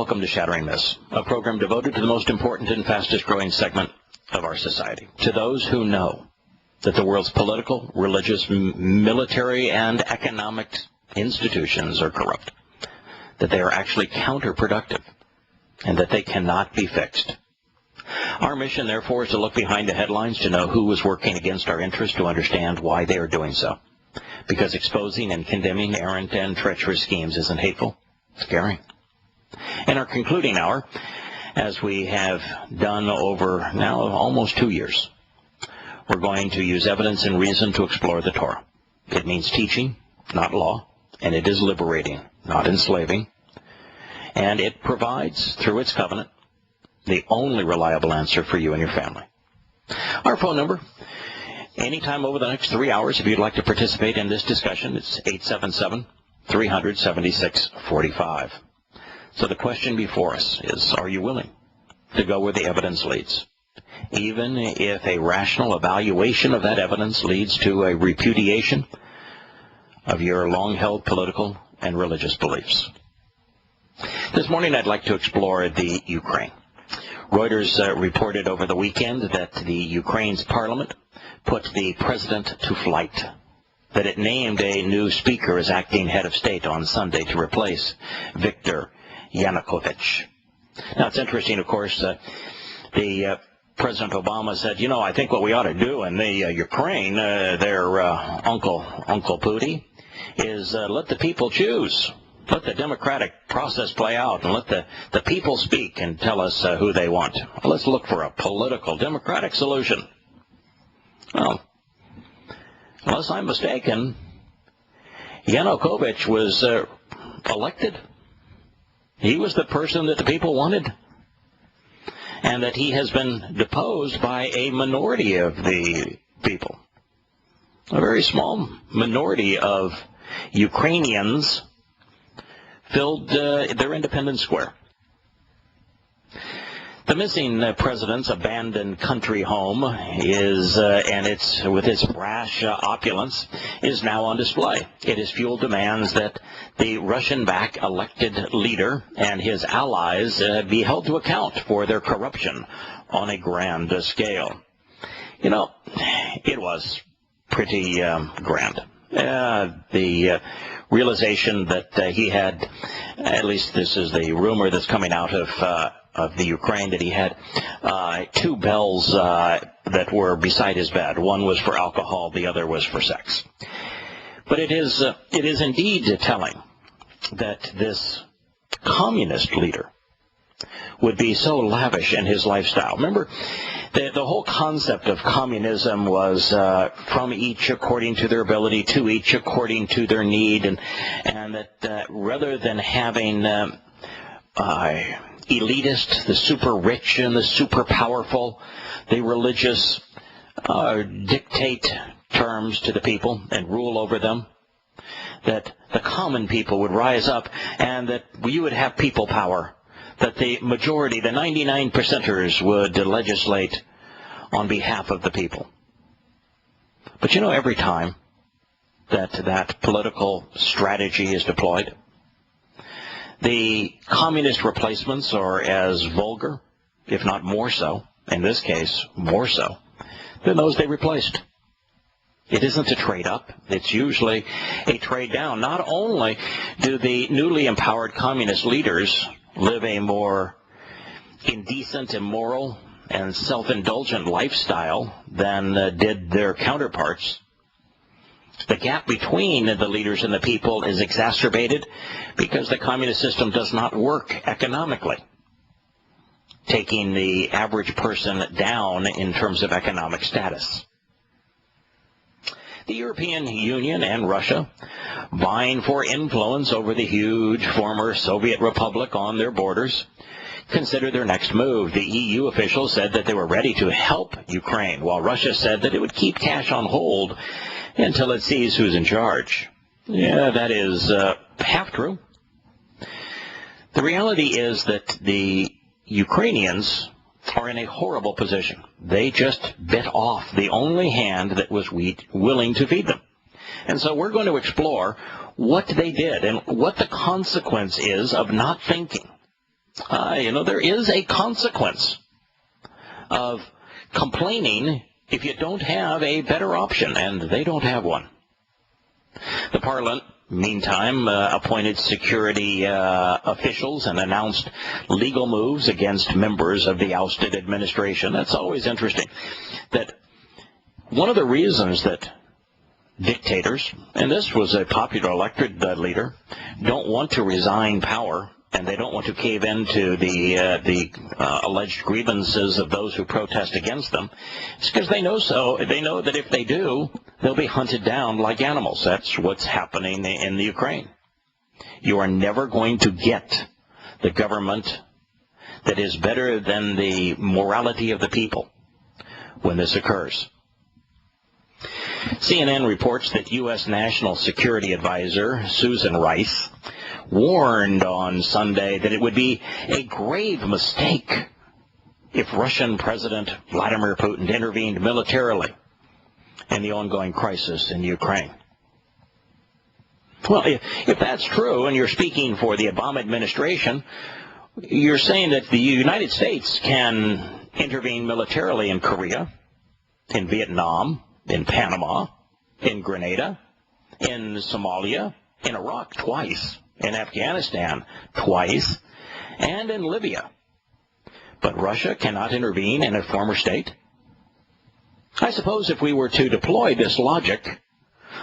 Welcome to Shattering Myths, a program devoted to the most important and fastest growing segment of our society. To those who know that the world's political, religious, military, and economic institutions are corrupt, that they are actually counterproductive, and that they cannot be fixed. Our mission, therefore, is to look behind the headlines to know who is working against our interests, to understand why they are doing so. Because exposing and condemning errant and treacherous schemes isn't hateful, it's caring. In our concluding hour, as we have done over now almost 2 years, we're going to use evidence and reason to explore the Torah. It means teaching, not law, and it is liberating, not enslaving. And it provides, through its covenant, the only reliable answer for you and your family. Our phone number, anytime over the next 3 hours, if you'd like to participate in this discussion, it's 877-300-7645. So the question before us is, are you willing to go where the evidence leads? Even if a rational evaluation of that evidence leads to a repudiation of your long-held political and religious beliefs. This morning I'd like to explore the Ukraine. Reuters reported over the weekend that the Ukraine's parliament put the president to flight, that it named a new speaker as acting head of state on Sunday to replace Viktor Yanukovych. Now, it's interesting, of course, President Obama said, I think what we ought to do in the Ukraine, their Uncle Pooty, is let the people choose. Let the democratic process play out and let the people speak and tell us who they want. Let's look for a political, democratic solution. Well, unless I'm mistaken, Yanukovych was elected. He was the person that the people wanted, and that he has been deposed by a minority of the people. A very small minority of Ukrainians filled their Independence Square. The missing president's abandoned country home is, and it's with its brash opulence, is now on display. It has fueled demands that the Russian-backed elected leader and his allies be held to account for their corruption on a grand scale. It was pretty grand. The realization that he had, at least this is the rumor that's coming out of the Ukraine, that he had 2 bells that were beside his bed. One was for alcohol, the other was for sex. But it is indeed telling that this communist leader would be so lavish in his lifestyle. Remember, the whole concept of communism was from each according to their ability, to each according to their need, and that rather than having elitist, the super rich and the super powerful, the religious dictate terms to the people and rule over them, that the common people would rise up and that you would have people power, that the majority, the 99%ers, would legislate on behalf of the people. But every time that political strategy is deployed, the communist replacements are as vulgar, if not more so, in this case, more so, than those they replaced. It isn't a trade up, it's usually a trade down. Not only do the newly empowered communist leaders live a more indecent, immoral, and self-indulgent lifestyle than did their counterparts, the gap between the leaders and the people is exacerbated because the communist system does not work economically, taking the average person down in terms of economic status. The European Union and Russia, vying for influence over the huge former Soviet republic on their borders, consider their next move. The EU officials said that they were ready to help Ukraine, while Russia said that it would keep cash on hold until it sees who's in charge. Yeah, that is half true. The reality is that the Ukrainians are in a horrible position. They just bit off the only hand that was willing to feed them. And so we're going to explore what they did and what the consequence is of not thinking There is a consequence of complaining if you don't have a better option, and they don't have one. The Parliament, meantime, appointed security officials and announced legal moves against members of the ousted administration. That's always interesting. That one of the reasons that dictators, and this was a popular elected leader, don't want to resign power, and they don't want to cave into the alleged grievances of those who protest against them. It's because they know that if they do, they'll be hunted down like animals. That's what's happening in the Ukraine. You are never going to get the government that is better than the morality of the people when this occurs. CNN reports that U.S. National Security Advisor Susan Rice warned on Sunday that it would be a grave mistake if Russian President Vladimir Putin intervened militarily in the ongoing crisis in Ukraine. Well, if that's true, and you're speaking for the Obama administration, you're saying that the United States can intervene militarily in Korea, in Vietnam, in Panama, in Grenada, in Somalia, in Iraq twice, in Afghanistan twice, and in Libya. But Russia cannot intervene in a former state? I suppose if we were to deploy this logic,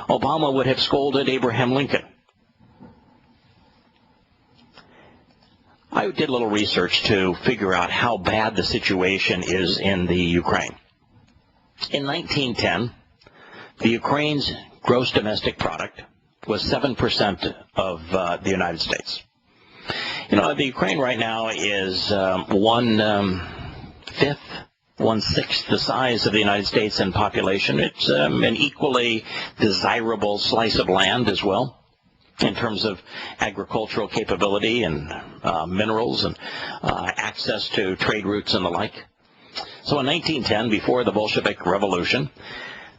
Obama would have scolded Abraham Lincoln. I did a little research to figure out how bad the situation is in the Ukraine. In 1910, the Ukraine's gross domestic product was 7% of the United States. The Ukraine right now is 1/6 the size of the United States in population. It's an equally desirable slice of land as well in terms of agricultural capability and minerals and access to trade routes and the like. So in 1910, before the Bolshevik Revolution,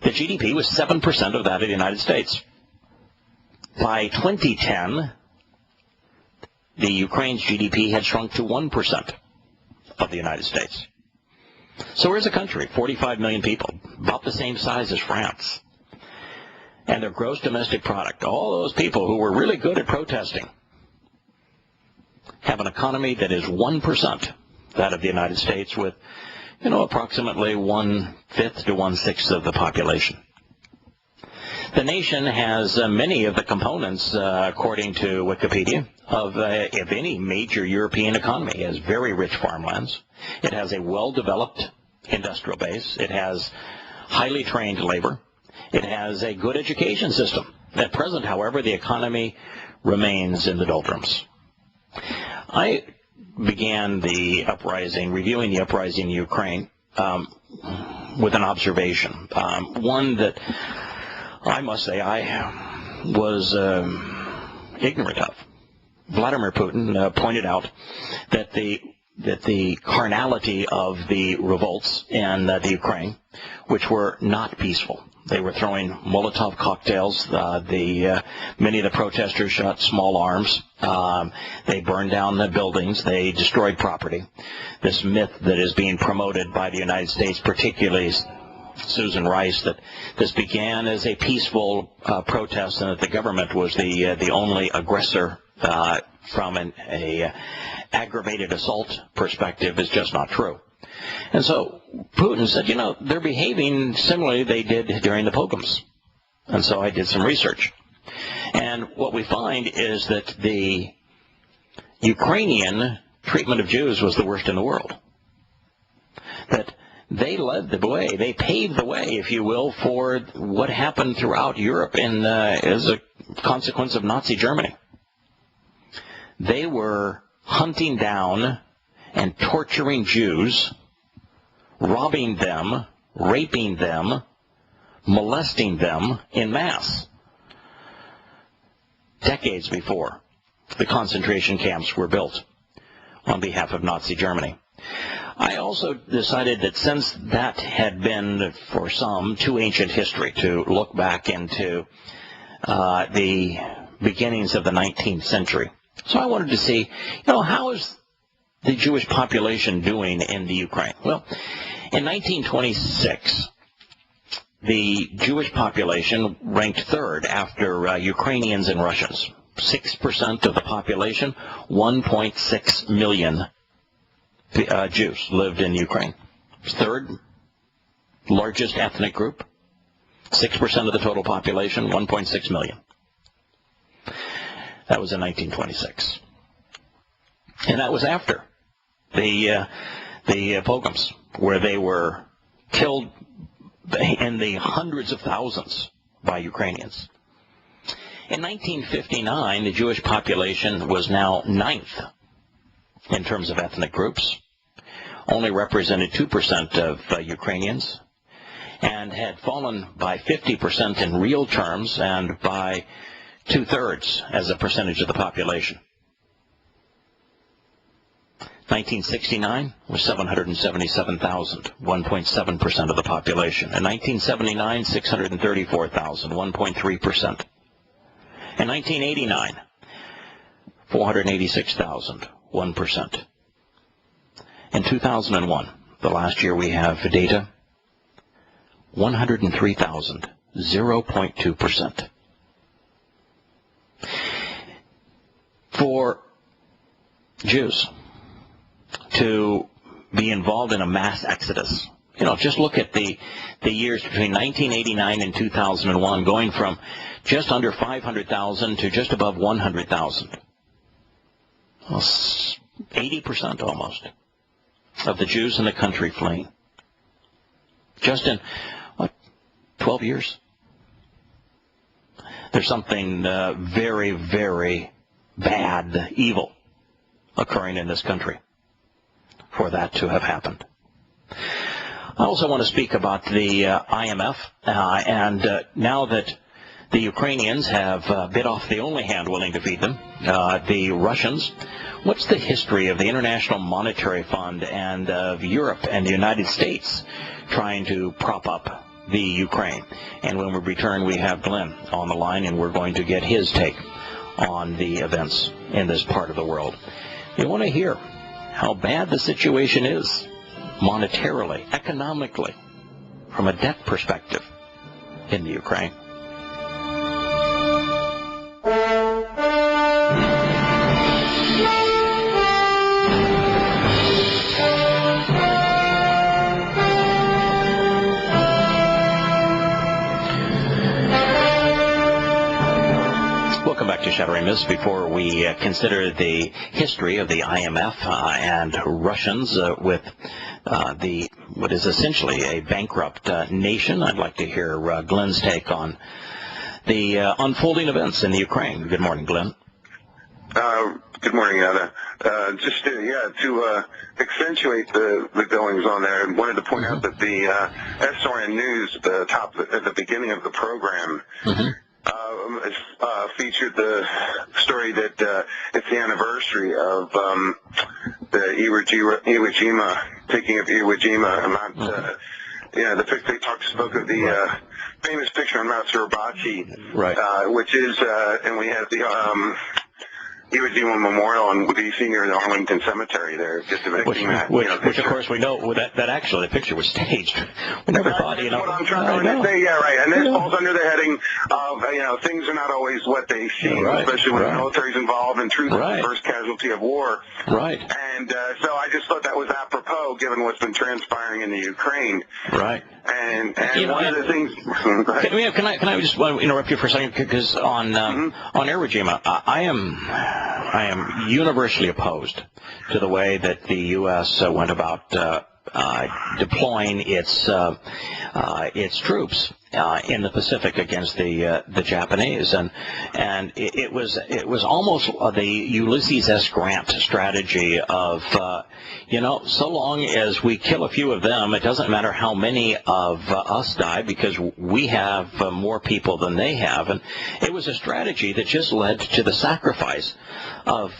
the GDP was 7% of that of the United States. By 2010, the Ukraine's GDP had shrunk to 1% of the United States. So here's a country, 45 million people, about the same size as France. And their gross domestic product, all those people who were really good at protesting, have an economy that is 1% that of the United States with, approximately 1/5 to 1/6 of the population. The nation has many of the components, according to Wikipedia, of any major European economy. It has very rich farmlands. It has a well-developed industrial base. It has highly trained labor. It has a good education system. At present, however, the economy remains in the doldrums. I began the uprising, reviewing the uprising in Ukraine, with an observation, one that I must say I was ignorant of. Vladimir Putin pointed out that the carnality of the revolts in the Ukraine, which were not peaceful. They were throwing Molotov cocktails. Many of the protesters shot small arms. They burned down the buildings. They destroyed property. This myth that is being promoted by the United States, particularly Susan Rice, that this began as a peaceful protest and that the government was the only aggressor from an aggravated assault perspective, is just not true. And so Putin said, they're behaving similarly they did during the pogroms. And so I did some research. And what we find is that the Ukrainian treatment of Jews was the worst in the world. That they led the way, they paved the way, if you will, for what happened throughout Europe as a consequence of Nazi Germany. They were hunting down and torturing Jews, robbing them, raping them, molesting them en masse, decades before the concentration camps were built on behalf of Nazi Germany. I also decided that since that had been, for some, too ancient history to look back into the beginnings of the 19th century. So I wanted to see, how is the Jewish population doing in the Ukraine? Well, in 1926, the Jewish population ranked third after Ukrainians and Russians. 6% of the population, 1.6 million Jews lived in Ukraine. Third largest ethnic group, 6% of the total population, 1.6 million. That was in 1926. And that was after the pogroms, where they were killed in the hundreds of thousands by Ukrainians. In 1959, the Jewish population was now ninth in terms of ethnic groups, only represented 2% of Ukrainians, and had fallen by 50% in real terms and by two-thirds as a percentage of the population. 1969 was 777,000, 1.7% of the population. In 1979, 634,000, 1.3%. In 1989, 486,000, 1%. In 2001, the last year we have data, 103,000, 0.2%. For Jews to be involved in a mass exodus, just look at the years between 1989 and 2001, going from just under 500,000 to just above 100,000. Well, 80% almost of the Jews in the country fleeing. Just in, 12 years? There's something very, very bad, evil occurring in this country for that to have happened. I also want to speak about the IMF, and now that the Ukrainians have bit off the only hand willing to feed them, the Russians, what's the history of the International Monetary Fund and of Europe and the United States trying to prop up the Ukraine? And when we return, we have Glenn on the line, and we're going to get his take on the events in this part of the world. You want to hear how bad the situation is monetarily, economically, from a debt perspective in the Ukraine. Welcome back to Shattering Myths. Before we consider the history of the IMF and Russians with what is essentially a bankrupt nation, I'd like to hear Glenn's take on the unfolding events in the Ukraine. Good morning, Glenn. Good morning, Anna. Just to accentuate the goings on there, I wanted to point out that the SRN News at the beginning of the program featured the story that it's the anniversary of the Iwo taking of Iwo Jima. They spoke of the famous picture on Mount Suribachi, right? Which is, and we have the Iwo Jima Memorial and the senior in the Arlington Cemetery there, just depicting that. Which of course we know that actually the picture was staged. We never thought, That's what I'm trying to say. Yeah, right. And this falls under the heading of, things are not always what they seem, especially when the military's involved and truth is the first casualty of war. Right. And so I just thought that was apropos, given what's been transpiring in the Ukraine. Right. And one of the things. Can I just interrupt you for a second? Because on Iwo Jima, I am universally opposed to the way that the U.S. went about deploying its troops in the Pacific against the Japanese, and it was almost the Ulysses S. Grant strategy of so long as we kill a few of them, it doesn't matter how many of us die because we have more people than they have, and it was a strategy that just led to the sacrifice of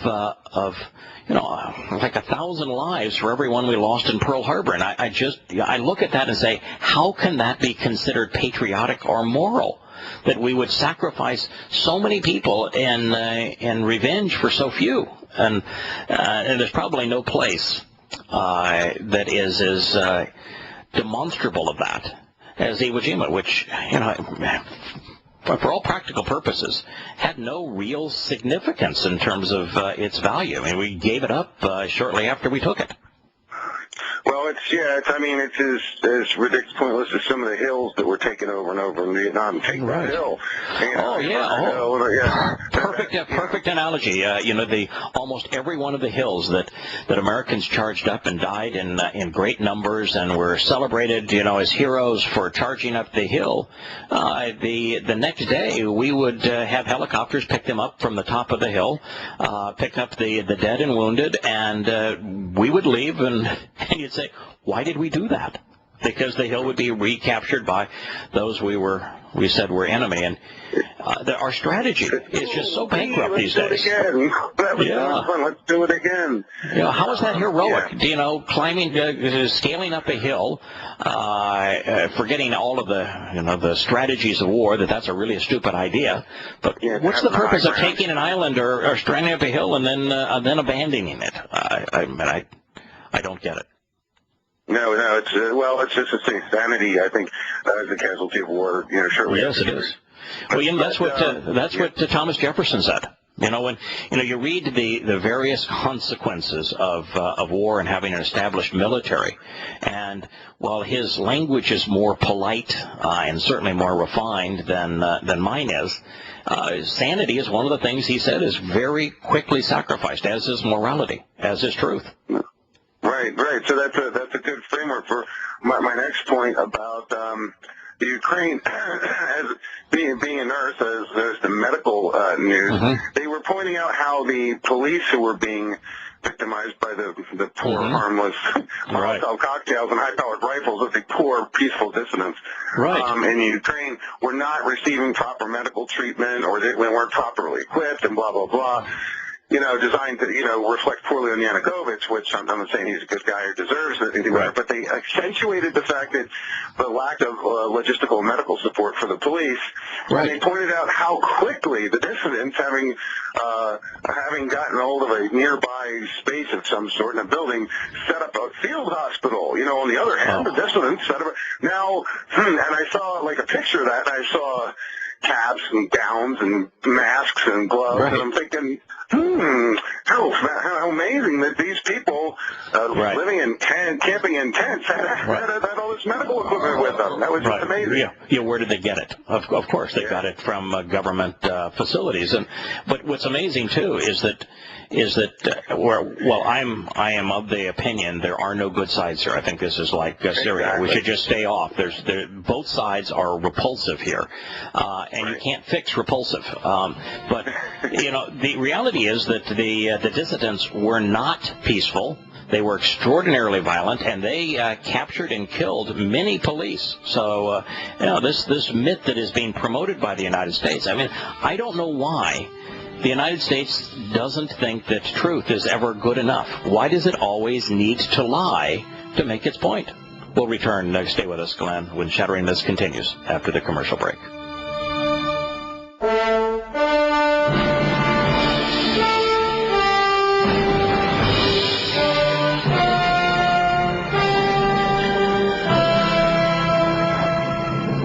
like 1,000 lives for everyone we lost in Pearl Harbor. And I look at that and say, how can that be considered patriotic or moral? that we would sacrifice so many people in revenge for so few. And there's probably no place that is as demonstrable of that as Iwo Jima, which, for all practical purposes, had no real significance in terms of its value. I mean, we gave it up shortly after we took it. Well, it's as ridiculous, pointless as some of the hills that were taken over and over in Vietnam. Take that hill. Perfect analogy. Almost every one of the hills that Americans charged up and died in great numbers and were celebrated, as heroes for charging up the hill. The next day we would have helicopters pick them up from the top of the hill, pick up the dead and wounded, and we would leave, and you'd say, why did we do that? Because the hill would be recaptured by those we said were enemy, and our strategy is just so bankrupt these days. That was fun. Let's do it again. How is that heroic? Climbing, scaling up a hill, forgetting all of the strategies of war. That's really a stupid idea. But what's the purpose of taking an island or stranding up a hill and then abandoning it? I don't get it. No, it's just insanity. I think as a casualty of war, shortly. Yes, it is. Well, that's what Thomas Jefferson said. When you read the various consequences of war and having an established military, and while his language is more polite and certainly more refined than mine is, sanity is one of the things he said is very quickly sacrificed, as is morality, as is truth. Right. So that's a good framework for my next point about the Ukraine. As being a nurse, as the medical news, they were pointing out how the police who were being victimized by the poor, harmless Molotov cocktails and high-powered rifles of the poor, peaceful dissidents in Ukraine were not receiving proper medical treatment, or they weren't properly equipped, and blah, blah, blah. Designed to, reflect poorly on Yanukovych, which I'm not saying he's a good guy or deserves anything better, but they accentuated the fact that the lack of logistical medical support for the police, and they pointed out how quickly the dissidents, having gotten hold of a nearby space of some sort in a building, set up a field hospital. On the other hand, the dissidents set up and I saw a picture of that, and I saw caps and gowns and masks and gloves, and I'm thinking, how amazing that these people living in camping in tents had all this medical equipment with them. That was just amazing. Yeah, where did they get it? Of course, they got it from government facilities. But what's amazing too is that I am of the opinion there are no good sides here. I think this is like Syria. Exactly. We should just stay off. Both sides are repulsive here, and you can't fix repulsive. But the reality is that the dissidents were not peaceful. They were extraordinarily violent, and they captured and killed many police. So, this myth that is being promoted by the United States, I don't know why the United States doesn't think that truth is ever good enough. Why does it always need to lie to make its point? We'll return. Stay with us, Glenn, when Shattering Myths continues after the commercial break.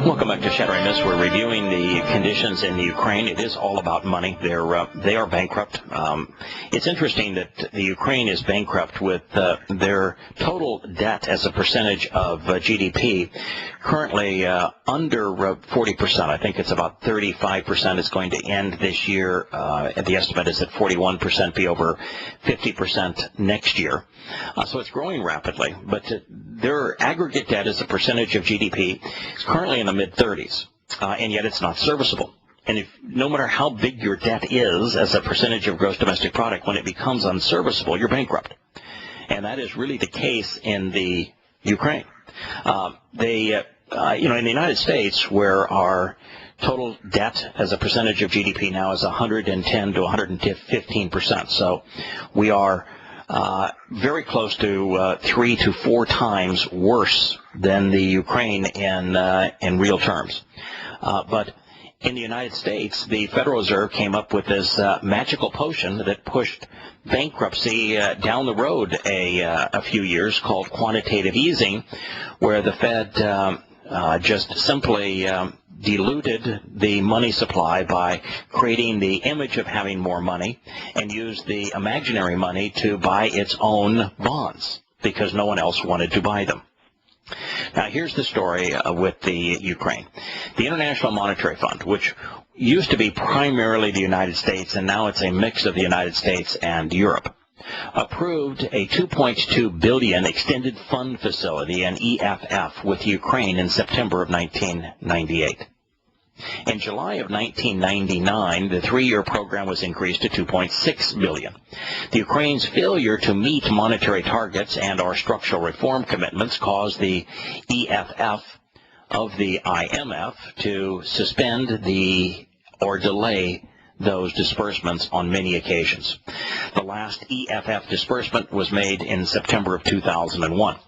Welcome back to Shattering Myths. We're reviewing the conditions in the Ukraine. It is all about money. They are bankrupt. It's interesting that the Ukraine is bankrupt with their total debt as a percentage of GDP currently under 40%. I think it's about 35% is going to end this year. The estimate is that 41%, be over 50% next year. So it's growing rapidly, but their aggregate debt as a percentage of GDP is currently in the mid-30s, and yet it's not serviceable. And no matter how big your debt is as a percentage of gross domestic product, when it becomes unserviceable, you're bankrupt. And that is really the case in the Ukraine. In the United States, where our total debt as a percentage of GDP now is 110 to 115%. So we are very close to 3 to 4 times worse than the Ukraine in real terms. But in the United States, the Federal Reserve came up with this magical potion that pushed bankruptcy down the road a few years, called quantitative easing, where the Fed just simply diluted the money supply by creating the image of having more money and used the imaginary money to buy its own bonds because no one else wanted to buy them. Now, here's the story with the Ukraine. The International Monetary Fund, which used to be primarily the United States, and now it's a mix of the United States and Europe, approved a $2.2 billion extended fund facility, an EFF, with Ukraine in September of 1998. In July of 1999, the three-year program was increased to $2.6 billion. The Ukraine's failure to meet monetary targets and our structural reform commitments caused the EFF of the IMF to suspend or delay those disbursements on many occasions. The last EFF disbursement was made in September of 2001.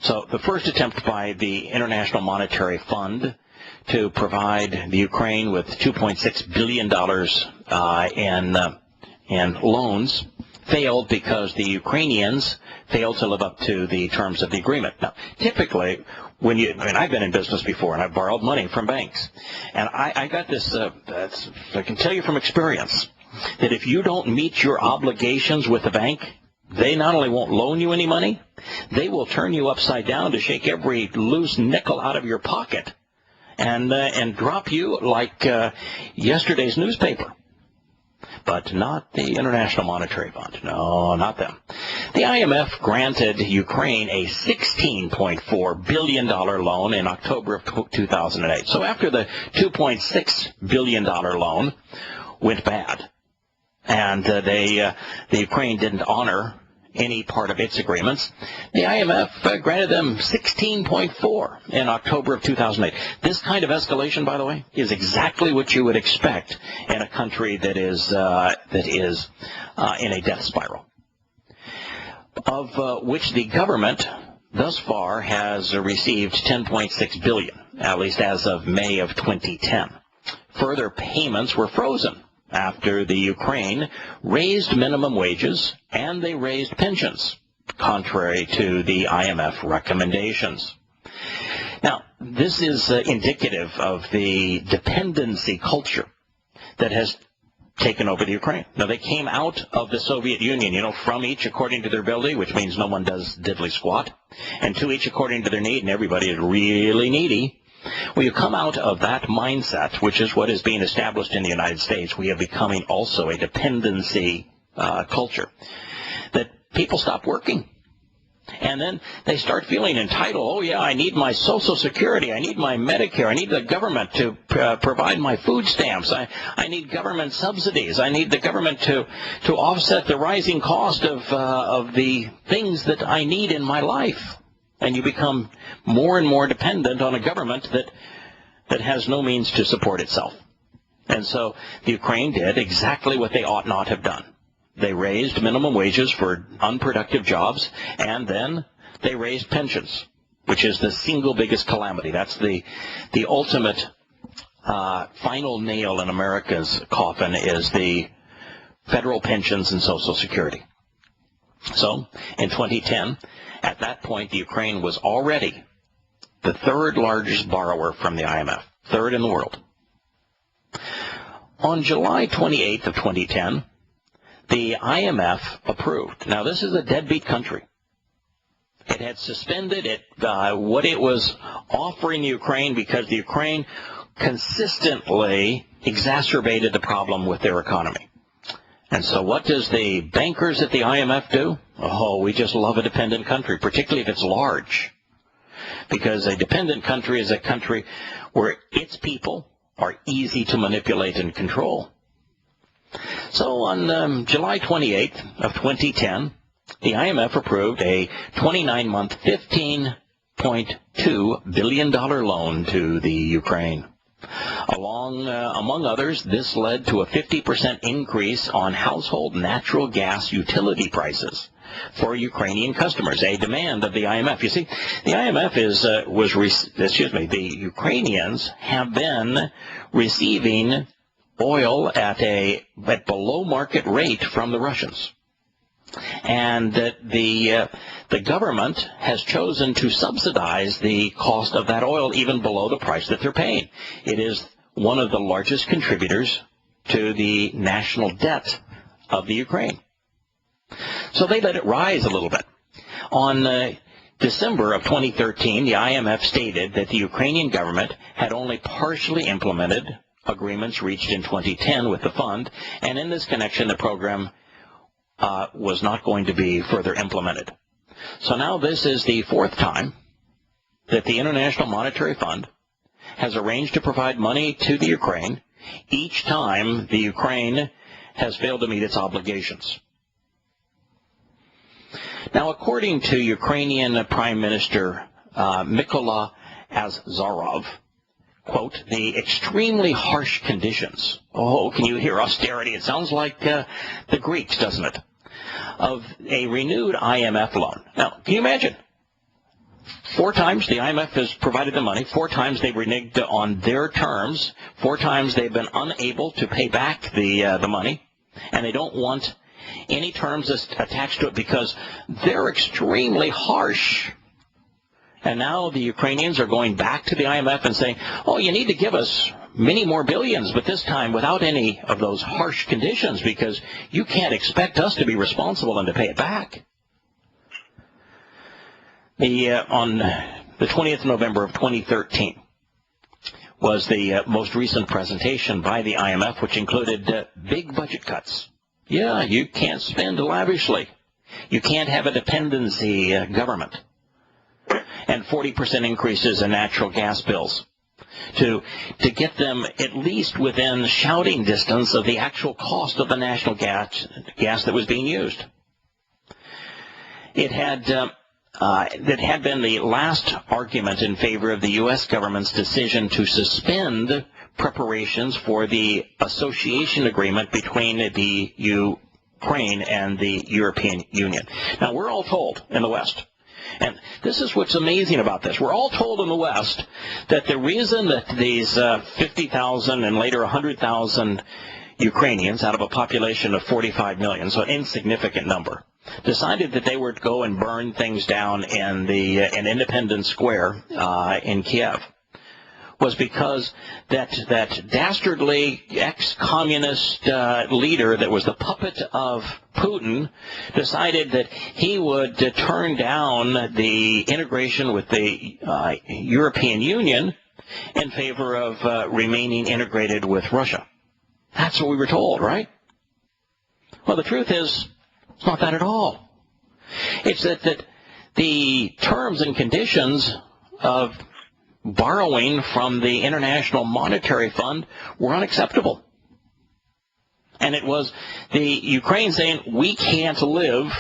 So the first attempt by the International Monetary Fund to provide the Ukraine with $2.6 billion in loans failed because the Ukrainians failed to live up to the terms of the agreement. Now, typically, I've been in business before, and I've borrowed money from banks, and I got this, I can tell you from experience, that if you don't meet your obligations with the bank, they not only won't loan you any money, they will turn you upside down to shake every loose nickel out of your pocket and drop you like yesterday's newspaper. But not the International Monetary Fund. No, not them. The IMF granted Ukraine a $16.4 billion loan in October of 2008. So after the $2.6 billion loan went bad, and the Ukraine didn't honor any part of its agreements, the IMF granted them $16.4 in October of 2008. This kind of escalation, by the way, is exactly what you would expect in a country that is in a death spiral, of which the government thus far has received $10.6 billion, at least as of May of 2010. Further payments were frozen after the Ukraine raised minimum wages and they raised pensions, contrary to the IMF recommendations. Now, this is indicative of the dependency culture that has taken over the Ukraine. Now, they came out of the Soviet Union, from each according to their ability, which means no one does diddly squat, and to each according to their need, and everybody is really needy. Well, you come out of that mindset, which is what is being established in the United States. We are becoming also a dependency culture, that people stop working. And then they start feeling entitled. Oh, yeah, I need my Social Security. I need my Medicare. I need the government to provide my food stamps. I need government subsidies. I need the government to offset the rising cost of the things that I need in my life. And you become more and more dependent on a government that has no means to support itself. And so the Ukraine did exactly what they ought not have done. They raised minimum wages for unproductive jobs, and then they raised pensions, which is the single biggest calamity. That's the ultimate final nail in America's coffin, is the federal pensions and Social Security. So in 2010, at that point, the Ukraine was already the third largest borrower from the IMF, third in the world. On July 28th of 2010, the IMF approved. Now, this is a deadbeat country. It had suspended what it was offering Ukraine because the Ukraine consistently exacerbated the problem with their economy. And so what does the bankers at the IMF do? Oh, we just love a dependent country, particularly if it's large. Because a dependent country is a country where its people are easy to manipulate and control. So on July 28th of 2010, the IMF approved a 29-month, $15.2 billion loan to the Ukraine. Among others, this led to a 50% increase on household natural gas utility prices, for Ukrainian customers, a demand of the IMF. You see, the IMF the Ukrainians have been receiving oil at below market rate from the Russians. And that the government has chosen to subsidize the cost of that oil even below the price that they're paying. It is one of the largest contributors to the national debt of the Ukraine. So they let it rise a little bit. On December of 2013, the IMF stated that the Ukrainian government had only partially implemented agreements reached in 2010 with the fund, and in this connection, the program was not going to be further implemented. So now this is the fourth time that the International Monetary Fund has arranged to provide money to the Ukraine, each time the Ukraine has failed to meet its obligations. Now, according to Ukrainian Prime Minister Mykola Azarov, quote, the extremely harsh conditions, oh, can you hear austerity? It sounds like the Greeks, doesn't it? Of a renewed IMF loan. Now, can you imagine? 4 times the IMF has provided the money, 4 times they've reneged on their terms, 4 times they've been unable to pay back the money, and they don't want any terms attached to it because they're extremely harsh. And now the Ukrainians are going back to the IMF and saying, oh, you need to give us many more billions, but this time without any of those harsh conditions because you can't expect us to be responsible and to pay it back. On the 20th of November of 2013 was the most recent presentation by the IMF, which included big budget cuts. Yeah, you can't spend lavishly. You can't have a dependency government. And 40% increases in natural gas bills to get them at least within shouting distance of the actual cost of the national gas that was being used. That had been the last argument in favor of the U.S. government's decision to suspend preparations for the association agreement between the Ukraine and the European Union. Now, we're all told in the West, and this is what's amazing about this. We're all told in the West that the reason that these 50,000 and later 100,000 Ukrainians out of a population of 45 million, so an insignificant number, decided that they would go and burn things down in in Independence Square in Kiev was because that dastardly ex-communist leader that was the puppet of Putin decided that he would turn down the integration with the European Union in favor of remaining integrated with Russia. That's what we were told, right? Well, the truth is, it's not that at all. It's that the terms and conditions of borrowing from the International Monetary Fund were unacceptable. And it was the Ukraine saying, we can't live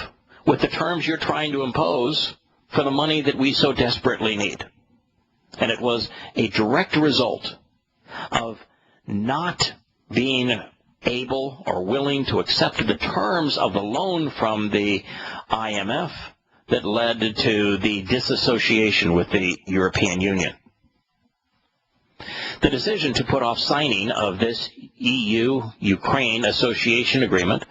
with the terms you're trying to impose for the money that we so desperately need. And it was a direct result of not being able or willing to accept the terms of the loan from the IMF that led to the disassociation with the European Union. The decision to put off signing of this EU-Ukraine association agreement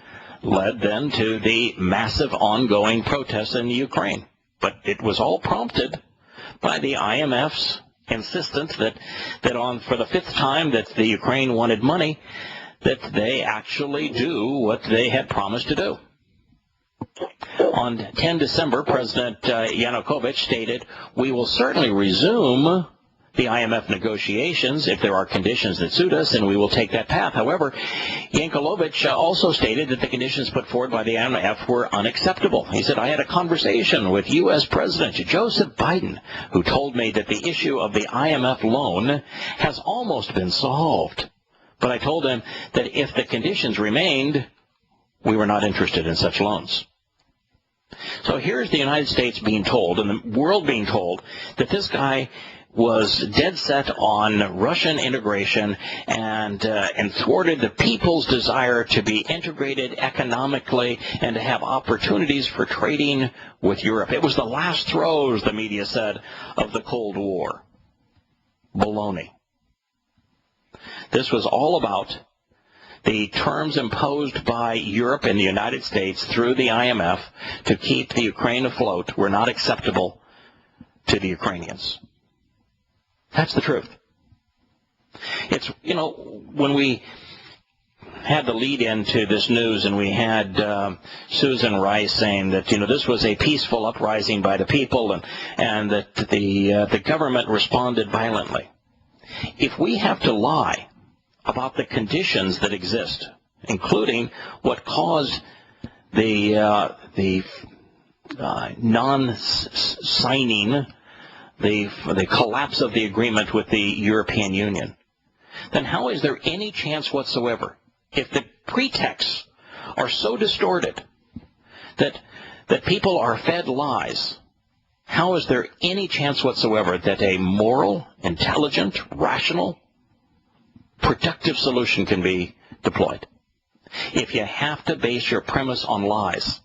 led then to the massive ongoing protests in the Ukraine. But it was all prompted by the IMF's insistence that for the 5th time that the Ukraine wanted money, that they actually do what they had promised to do. On 10 December, President Yanukovych stated, we will certainly resume the IMF negotiations if there are conditions that suit us, and we will take that path. However, Yanukovych also stated that the conditions put forward by the IMF were unacceptable. He said, I had a conversation with U.S. President Joseph Biden, who told me that the issue of the IMF loan has almost been solved. But I told him that if the conditions remained, we were not interested in such loans. So here's the United States being told, and the world being told, that this guy was dead set on Russian integration and thwarted the people's desire to be integrated economically and to have opportunities for trading with Europe. It was the last throes, the media said, of the Cold War. Baloney. This was all about the terms imposed by Europe and the United States through the IMF to keep the Ukraine afloat were not acceptable to the Ukrainians. That's the truth. It's, when we had the lead into this news and we had Susan Rice saying that, this was a peaceful uprising by the people and that the government responded violently. If we have to lie about the conditions that exist, including what caused the non-signing, the collapse of the agreement with the European Union, then how is there any chance whatsoever, if the pretexts are so distorted that people are fed lies, how is there any chance whatsoever that a moral, intelligent, rational, productive solution can be deployed? If you have to base your premise on lies,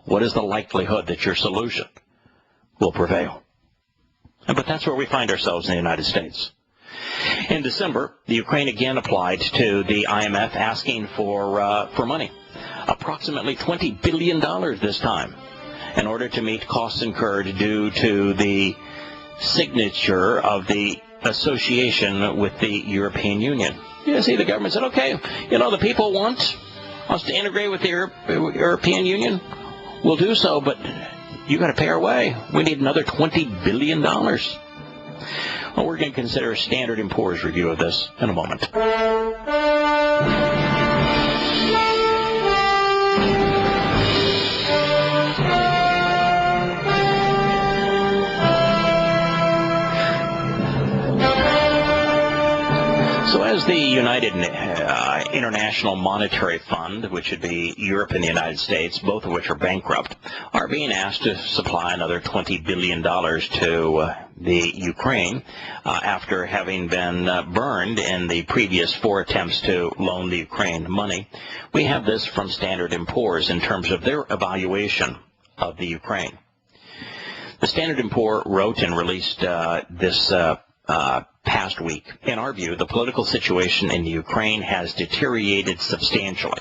what is the likelihood that your solution will prevail? But that's where we find ourselves in the United States. In December, the Ukraine again applied to the IMF asking for money, approximately $20 billion this time, in order to meet costs incurred due to the signature of the association with the European Union. You see, the government said, okay, the people want us to integrate with the European Union. We'll do so, but you got to pay our way. We need another $20 billion. Well, we're going to consider a Standard & Poor's review of this in a moment. So as the United International Monetary Fund, which would be Europe and the United States, both of which are bankrupt, are being asked to supply another $20 billion to the Ukraine after having been burned in the previous 4 attempts to loan the Ukraine money. We have this from Standard & Poor's in terms of their evaluation of the Ukraine. The Standard & Poor wrote and released this past week. In our view, the political situation in the Ukraine has deteriorated substantially.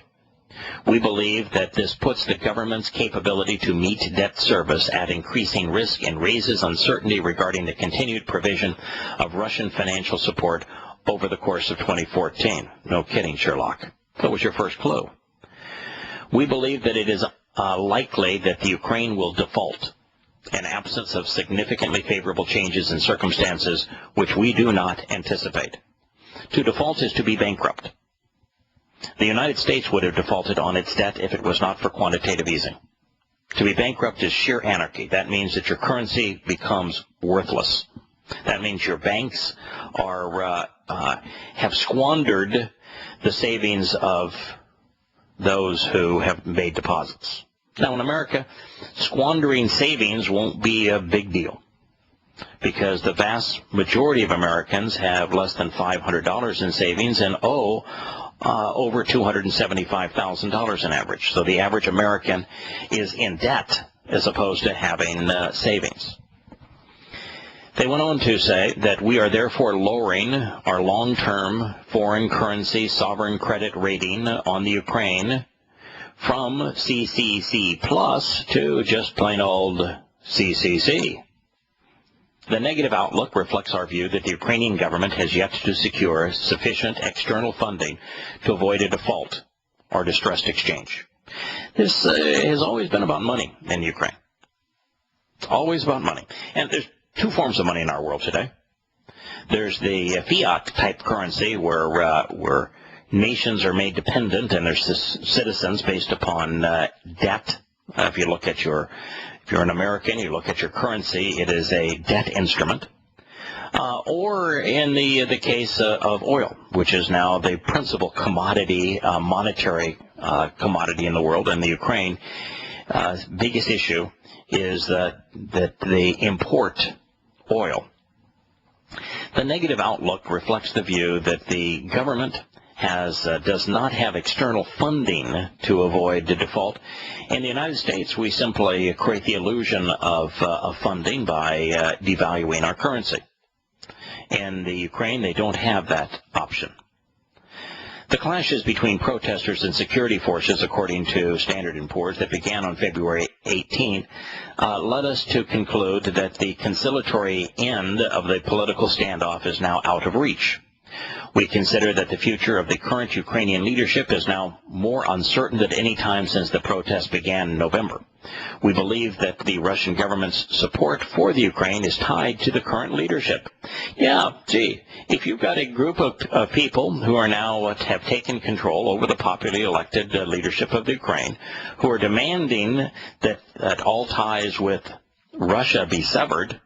We believe that this puts the government's capability to meet debt service at increasing risk and raises uncertainty regarding the continued provision of Russian financial support over the course of 2014. No kidding, Sherlock. That was your first clue. We believe that it is likely that the Ukraine will default in absence of significantly favorable changes in circumstances which we do not anticipate. To default is to be bankrupt. The United States would have defaulted on its debt if it was not for quantitative easing. To be bankrupt is sheer anarchy. That means that your currency becomes worthless. That means your banks have squandered the savings of those who have made deposits. Now, in America, squandering savings won't be a big deal because the vast majority of Americans have less than $500 in savings and owe over $275,000 in average. So the average American is in debt as opposed to having savings. They went on to say that we are therefore lowering our long-term foreign currency sovereign credit rating on the Ukraine from CCC plus to just plain old CCC. The negative outlook reflects our view that the Ukrainian government has yet to secure sufficient external funding to avoid a default or distressed exchange. This has always been about money in Ukraine. Always about money. And there's 2 forms of money in our world today. There's the fiat-type currency where nations are made dependent and their citizens based upon debt. If you're an American, you look at your currency, it is a debt instrument. Or in the case of oil, which is now the principal commodity, monetary commodity in the world. And the Ukraine biggest issue is that they import oil The negative outlook reflects the view that the government does not have external funding to avoid the default. In the United States, we simply create the illusion of funding by devaluing our currency. In the Ukraine, they don't have that option. The clashes between protesters and security forces, according to Standard & Poor's, that began on February 18, led us to conclude that the conciliatory end of the political standoff is now out of reach. We consider that the future of the current Ukrainian leadership is now more uncertain than any time since the protests began in November. We believe that the Russian government's support for the Ukraine is tied to the current leadership. Yeah, gee, if you've got a group of people who are now have taken control over the popularly elected leadership of the Ukraine, who are demanding that all ties with Russia be severed,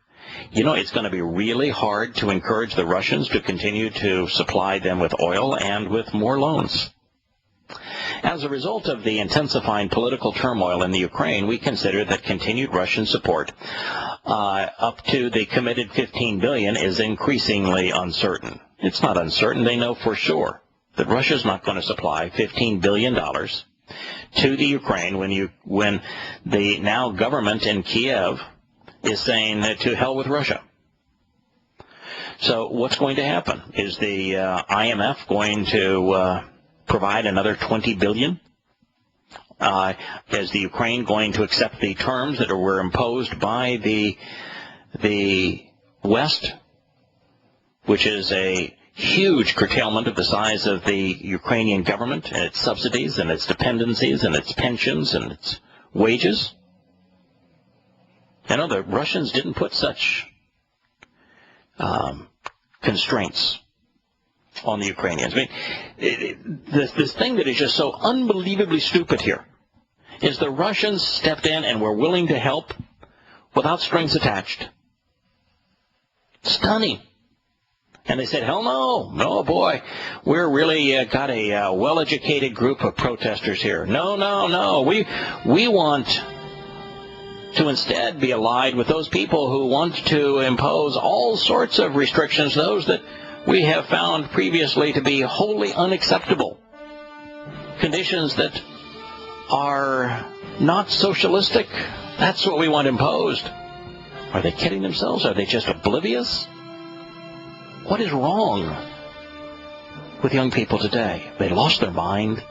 you know, it's going to be really hard to encourage the Russians to continue to supply them with oil and with more loans. As a result of the intensifying political turmoil in the Ukraine, we consider that continued Russian support up to the committed $15 billion is increasingly uncertain. It's not uncertain. They know for sure that Russia's not going to supply $15 billion to the Ukraine when the now government in Kiev is saying to hell with Russia. So what's going to happen? Is the IMF going to provide another $20 billion? Is the Ukraine going to accept the terms that were imposed by the West, which is a huge curtailment of the size of the Ukrainian government and its subsidies and its dependencies and its pensions and its wages? You know, the Russians didn't put such constraints on the Ukrainians. I mean, this thing that is just so unbelievably stupid here is the Russians stepped in and were willing to help without strings attached. Stunning. And they said, hell no. No, boy, we're really got a well-educated group of protesters here. No. We want to instead be allied with those people who want to impose all sorts of restrictions, those that we have found previously to be wholly unacceptable. Conditions that are not socialistic. That's what we want imposed. Are they kidding themselves? Are they just oblivious? What is wrong with young people today? They lost their mind.